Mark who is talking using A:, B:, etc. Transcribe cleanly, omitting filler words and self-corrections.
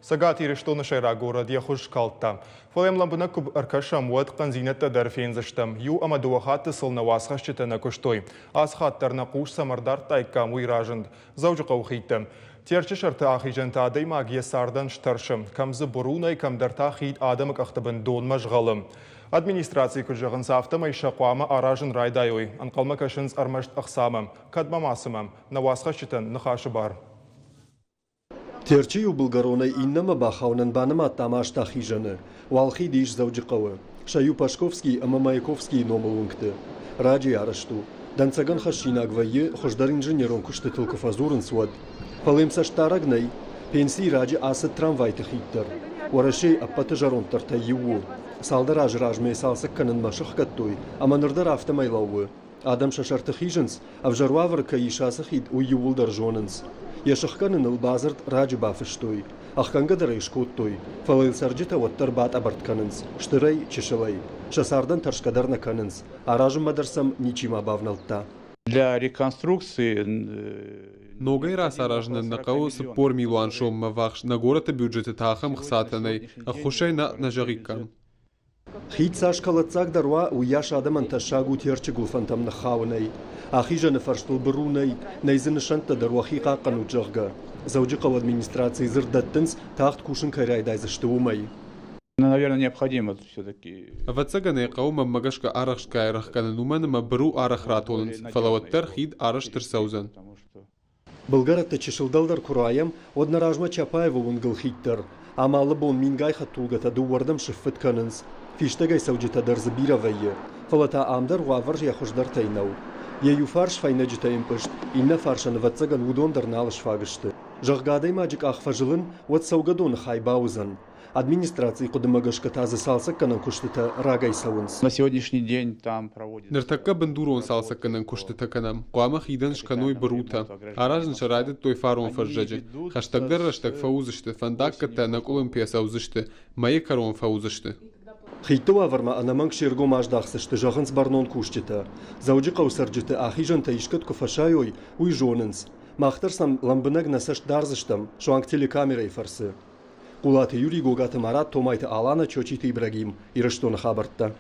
A: Sagat irishtoны шайра городе хуш калтта. Фолем ламбына куб аркашам уатқан зинетта дарфензіштім. Ю амадуахаты сылна васқашчетіні күштой. Асхаттарна қуш самардар тайкам уйражынд. Заужы қауқиттім. Терчі шарты ахижанта адай магия сардан штаршым. Камзы бурунай камдарта хит адамык ақтыбын донмаш ғалым. Администрация күжіғын сафтым айша қуамы аражын райдайой. Анқалма кашыныз армашт ақсамым, кадмамасымым, навасқашчетін нұхашы бар.
B: Терчи у Булгароной иннама бахаунан банама тамашта хижаны. Валхи диш зауджиқавы. Шаю Пашковский, ама Маяковский номалунгты. Раджи арашту. Данцаган хашинагвайы хождар инженерон кушты тылков азурын суад. Палым саштарагнай. Пенсии раджи асад трамвайты хиттар. Уарашей аппаты жарон тарта юу. Салдар ажражмей салсак канын машық каттой. Аманырдар автомайлауы. Адам шашарты хижынс, авжаруавар каишасы хид у юулдар жонынс. Яшыққанын ұлбазырд раджи бафыштой. Аққанға дарай шкоттой. Фалайл сарджита оттар бат абартканынс. Штырай чешылай. Шасардан таршкадарна канынс. Аражым мадарсам ничима бавналта.
C: Для реконструкции
D: Ногай раз аражнын нақау спор милуан шомма вахш на гората бюджеты тахам хсатанай, а хушай на нажариккан.
B: Хит сашкалацак дарва у яш адаман ташагу терчи гулфантам нахаунай. Ахижа нафарштул барунай, найзын шанта дарвахи қақану джарга. Зауджиқав администрации зырдаттынс тахт кушын кайрайдай заштуумай.
C: наверное, необходимо все-таки.
D: Вацагане қаума магашка арахшка арахканануман мабру арахратолынс, фалаваттар хид араштыр саузан.
B: Bulgaratта чешылдалдар кураям однаражма Чапаева унгыл хиттар. Амалы бон мингай хаттулгата дувардам шиффет канынс. Фиштагай саудита дарзабировайе. Фалата амдар вавар яхуждар тайнау. Ею фарш файнаджита импышт. Инна фаршан вацаган удондар налыш фагышты. Жахгадай маджик ахфажылын вот саугадон хайбаузан. Администрации кудымагашка тазы салсак канан куштыта рагай саунс.
C: На сегодняшний день там проводят.
D: Нертакка бандурон салсак канан куштыта канам. Куама хидан шканой барута. Аражын шарайдет той фарон фаржаджи. Хаштагдар раштаг фаузышты. Фандакката на Олимпия саузышты. Мае карон фаузышты.
B: Хиттуа варма анаманг шерго маждахсышты жағынс барнон куштыта. Зауджи қаусарджыты ахижан таишкат куфашайой уй жонынс. Махтарсам ламбынаг насаш дарзыштам. Шуанг телекамерай фарсы. Кулаты Юрий Гогаты Марат Томайты Алана Чочиты Ибрагим. Ирыштон хабартта.